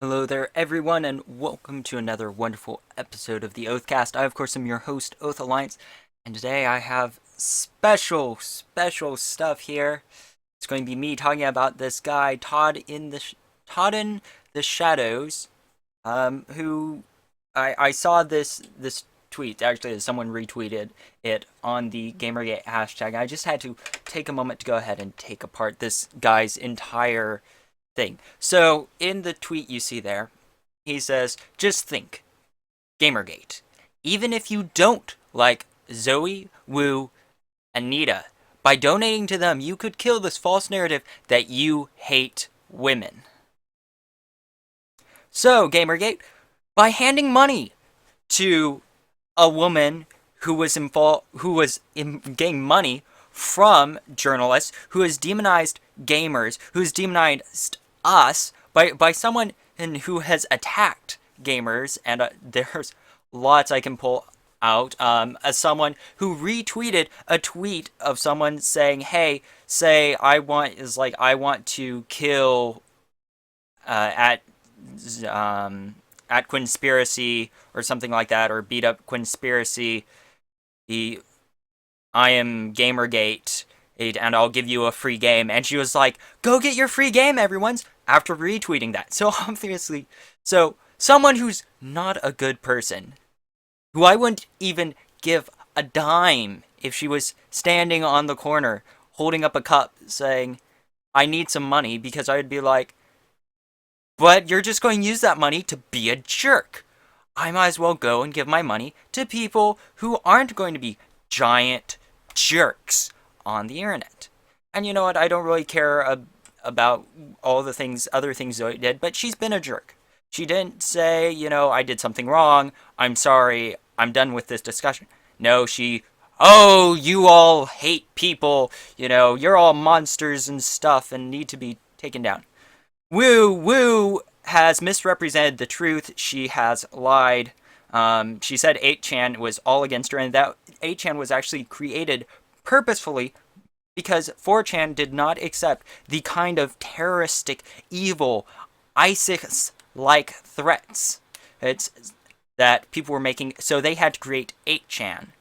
Hello there, everyone, and welcome to another wonderful episode of the OathCast. I, of course, am your host, Oath Alliance, and today I have special stuff here. It's going to be me talking about this guy, Todd in the Shadows, who I saw this tweet. Actually, someone retweeted it on the Gamergate hashtag. I just had to take a moment to go ahead and take apart this guy's entire thing. So in the tweet you see there, he says, just think, Gamergate. Even if you don't like Zoe, Woo, Anita, by donating to them, you could kill this false narrative that you hate women. So, Gamergate, by handing money to a woman getting money from journalists, who has demonized gamers, who has demonized us by someone who has attacked gamers, and there's lots I can pull out. As someone who retweeted a tweet of someone saying, "Hey, say I want to kill at Conspiracy or something like that, or beat up Conspiracy. The I am Gamergate, and I'll give you a free game." And she was like, "Go get your free game, everyone's." After retweeting that, so obviously, someone who's not a good person, who I wouldn't even give a dime if she was standing on the corner holding up a cup saying, "I need some money," because I would be like, but you're just going to use that money to be a jerk. I might as well go and give my money to people who aren't going to be giant jerks on the internet. And you know what? I don't really care about all the other things Zoe did, but she's been a jerk. She didn't say, I did something wrong. I'm sorry. I'm done with this discussion. No, oh, you all hate people. You're all monsters and stuff and need to be taken down. Woo has misrepresented the truth. She has lied. She said 8chan was all against her, and that 8chan was actually created purposefully because 4chan did not accept the kind of terroristic, evil, ISIS-like threats that people were making, so they had to create 8chan.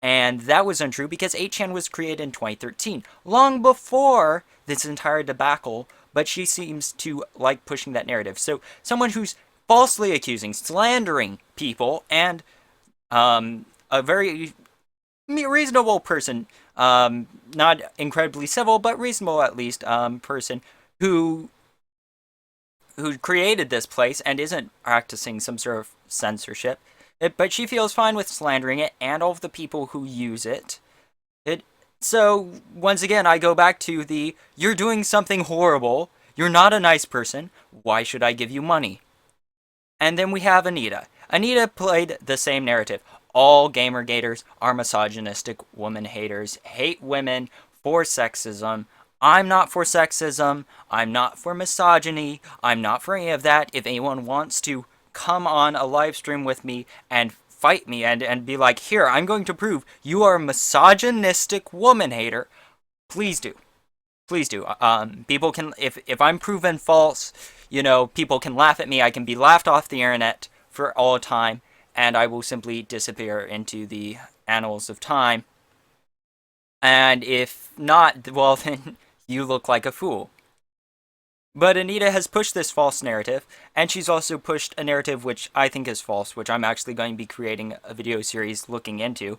And that was untrue because 8chan was created in 2013, long before this entire debacle, but she seems to like pushing that narrative. So someone who's falsely accusing, slandering people, and a very reasonable person, not incredibly civil, but reasonable at least, person who created this place and isn't practicing some sort of censorship. But she feels fine with slandering it and all of the people who use it. So, once again, I go back to you're doing something horrible, you're not a nice person, why should I give you money? And then we have Anita. Anita played the same narrative. All Gamergaters are misogynistic woman haters, hate women for sexism. I'm not for sexism, I'm not for misogyny, I'm not for any of that. If anyone wants to come on a live stream with me and fight me and be like, here, I'm going to prove you are a misogynistic woman hater, please do. Please do. People can, if I'm proven false, people can laugh at me. I can be laughed off the internet for all time, and I will simply disappear into the annals of time. And if not, well, then you look like a fool. But Anita has pushed this false narrative, and she's also pushed a narrative which I think is false, which I'm actually going to be creating a video series looking into,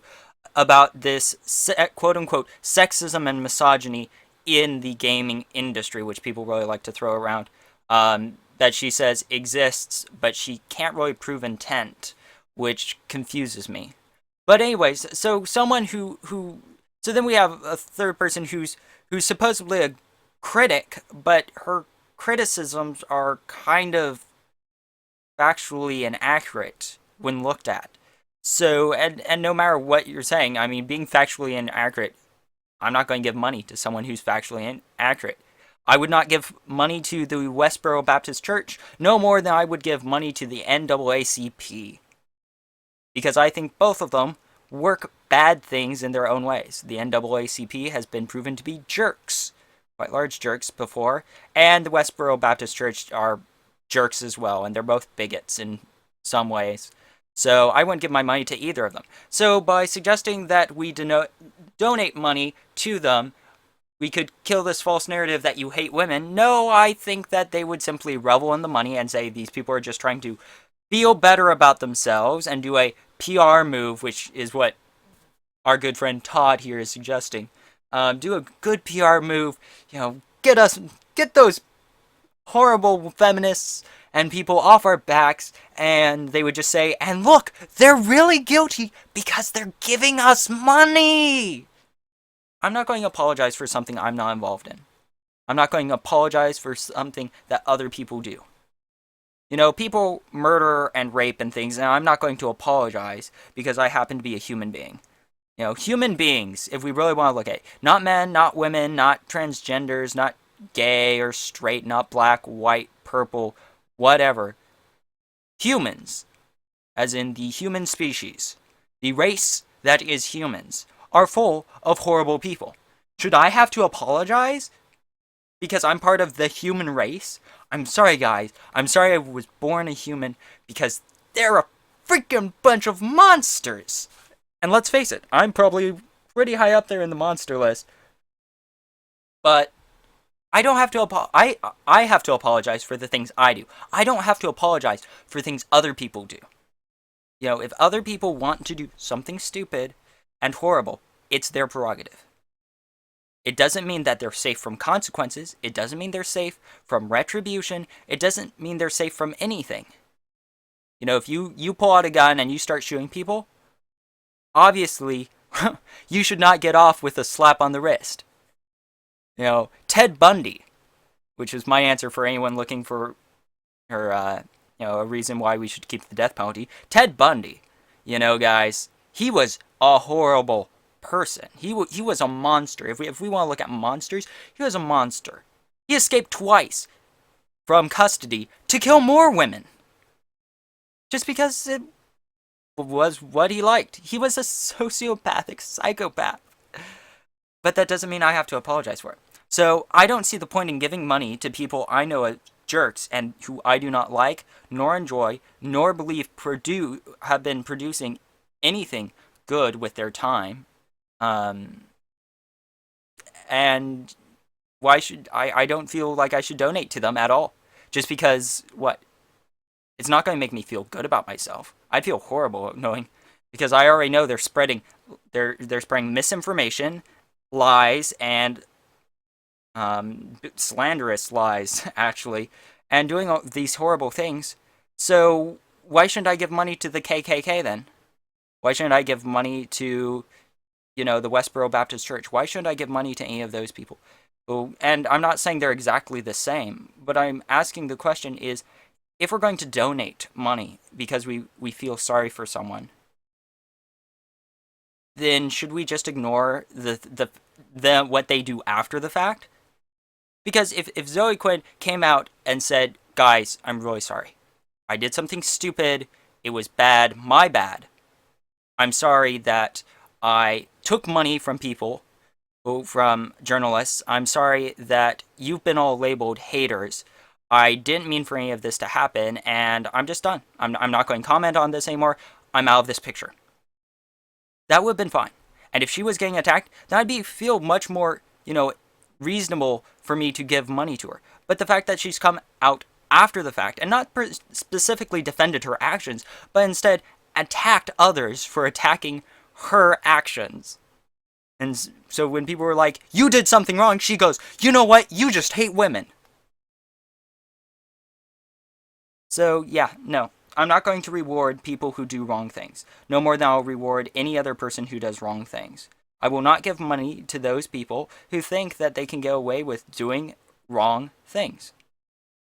about this quote-unquote sexism and misogyny in the gaming industry, which people really like to throw around, that she says exists, but she can't really prove intent, which confuses me. But anyways, so someone so then we have a third person who's supposedly a critic, but her criticisms are kind of factually inaccurate when looked at. So, and no matter what you're saying, I mean, being factually inaccurate, I'm not going to give money to someone who's factually inaccurate. I would not give money to the Westboro Baptist Church no more than I would give money to the NAACP. Because I think both of them work bad things in their own ways. The NAACP has been proven to be jerks, quite large jerks before, and the Westboro Baptist Church are jerks as well, and they're both bigots in some ways. So I wouldn't give my money to either of them. So by suggesting that we donate money to them, we could kill this false narrative that you hate women. No, I think that they would simply revel in the money and say these people are just trying to feel better about themselves and do a PR move, which is what our good friend Todd here is suggesting. Do a good PR move, get those horrible feminists and people off our backs, and they would just say, and look, they're really guilty because they're giving us money. I'm not going to apologize for something I'm not involved in. I'm not going to apologize for something that other people do. People murder and rape and things, and I'm not going to apologize because I happen to be a human being. Human beings, if we really want to look at it. Not men, not women, not transgenders, not gay or straight, not black, white, purple, whatever. Humans, as in the human species, the race that is humans, are full of horrible people. Should I have to apologize because I'm part of the human race? I'm sorry, guys. I'm sorry I was born a human because they're a freaking bunch of monsters. And let's face it, I'm probably pretty high up there in the monster list. But I don't have to I have to apologize for the things I do. I don't have to apologize for things other people do. If other people want to do something stupid and horrible, it's their prerogative. It doesn't mean that they're safe from consequences. It doesn't mean they're safe from retribution. It doesn't mean they're safe from anything. If you pull out a gun and you start shooting people, obviously, you should not get off with a slap on the wrist. Ted Bundy, which is my answer for anyone looking for a reason why we should keep the death penalty. Ted Bundy, guys, he was a horrible person. He was a monster. If we want to look at monsters, he was a monster. He escaped twice from custody to kill more women. Just because it was what he liked. He was a sociopathic psychopath. But that doesn't mean I have to apologize for it. So I don't see the point in giving money to people I know are jerks and who I do not like, nor enjoy, nor believe have been producing anything good with their time. And why should I don't feel like I should donate to them at all. Just because, what? It's not going to make me feel good about myself. I'd feel horrible knowing, because I already know they're spreading misinformation, lies, and slanderous lies, actually, and doing all these horrible things. So why shouldn't I give money to the KKK then? Why shouldn't I give money to, the Westboro Baptist Church? Why shouldn't I give money to any of those people? Oh, and I'm not saying they're exactly the same, but I'm asking the question is, if we're going to donate money because we feel sorry for someone, then should we just ignore the what they do after the fact? Because if Zoe Quinn came out and said, guys, I'm really sorry. I did something stupid. It was bad. My bad. I'm sorry that I took money from people, from journalists. I'm sorry that you've been all labeled haters. I didn't mean for any of this to happen, and I'm just done. I'm not going to comment on this anymore. I'm out of this picture. That would have been fine. And if she was getting attacked, that would feel much more, reasonable for me to give money to her. But the fact that she's come out after the fact, and not specifically defended her actions, but instead attacked others for attacking her actions. And so when people were like, you did something wrong, she goes, you know what? You just hate women. So, yeah, no. I'm not going to reward people who do wrong things. No more than I'll reward any other person who does wrong things. I will not give money to those people who think that they can get away with doing wrong things.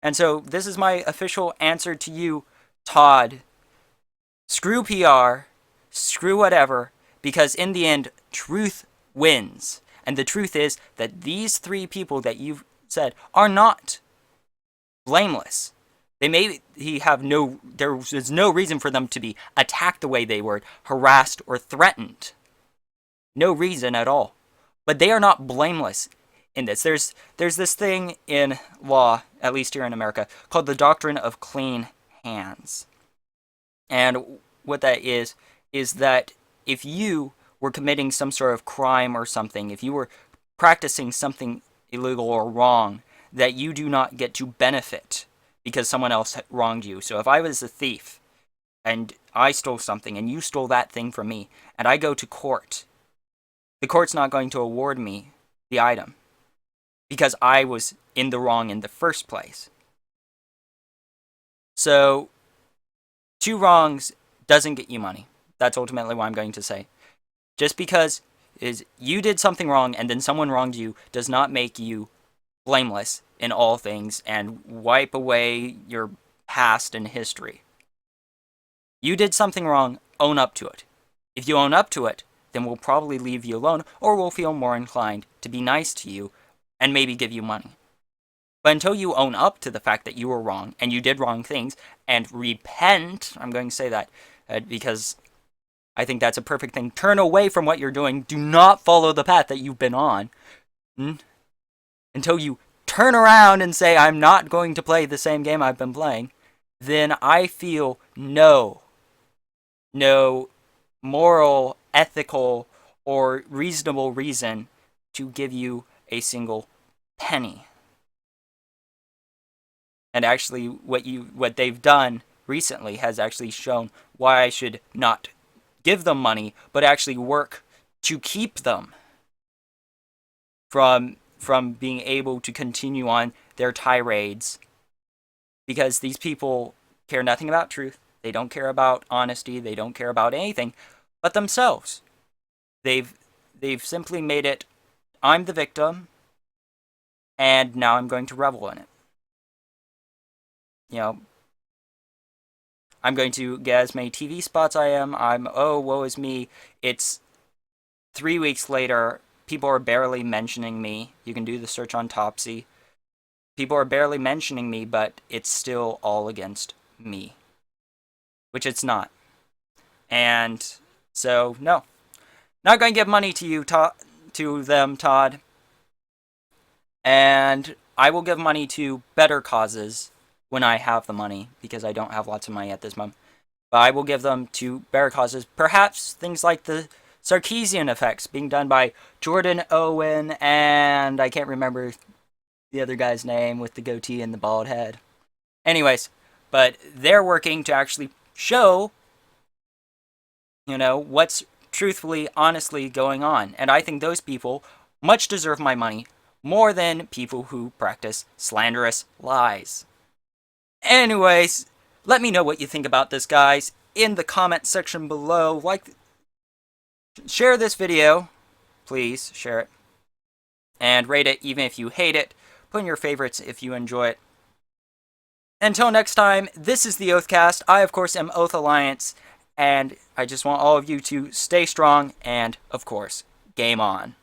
And so, this is my official answer to you, Todd. Screw PR. Screw whatever. Because in the end, truth wins. And the truth is that these three people that you've said are not blameless. They may there was no reason for them to be attacked the way they were, harassed or threatened. No reason at all. But they are not blameless in this. There's this thing in law, at least here in America, called the doctrine of clean hands. And what that is that if you were committing some sort of crime or something, if you were practicing something illegal or wrong, that you do not get to benefit because someone else wronged you. So if I was a thief and I stole something and you stole that thing from me and I go to court, the court's not going to award me the item because I was in the wrong in the first place. So, two wrongs doesn't get you money. That's ultimately what I'm going to say. Just because you did something wrong and then someone wronged you does not make you blameless in all things and wipe away your past and history. You did something wrong, own up to it. If you own up to it, then we'll probably leave you alone, or we'll feel more inclined to be nice to you and maybe give you money. But until you own up to the fact that you were wrong and you did wrong things and repent, I'm going to say that because I think that's a perfect thing. Turn away from what you're doing. Do not follow the path that you've been on. Until you turn around and say, I'm not going to play the same game I've been playing, then I feel no moral, ethical, or reasonable reason to give you a single penny. And actually, what they've done recently has actually shown why I should not give them money, but actually work to keep them from being able to continue on their tirades. Because these people care nothing about truth. They don't care about honesty. They don't care about anything but themselves. They've simply made it, I'm the victim, and now I'm going to revel in it. You know, I'm going to get as many TV spots oh, woe is me. It's 3 weeks later, people are barely mentioning me. You can do the search on Topsy. People are barely mentioning me, but it's still all against me. Which it's not. And so, no. Not going to give money to you, to them, Todd. And I will give money to better causes when I have the money, because I don't have lots of money at this moment. But I will give them to better causes. Perhaps things like the Sarkeesian effects being done by Jordan Owen and I can't remember the other guy's name with the goatee and the bald head. Anyways, but they're working to actually show, what's truthfully, honestly going on. And I think those people much deserve my money more than people who practice slanderous lies. Anyways, let me know what you think about this, guys, in the comment section below. Share this video. Please, share it. And rate it even if you hate it. Put in your favorites if you enjoy it. Until next time, this is the OathCast. I, of course, am Oath Alliance. And I just want all of you to stay strong and, of course, game on.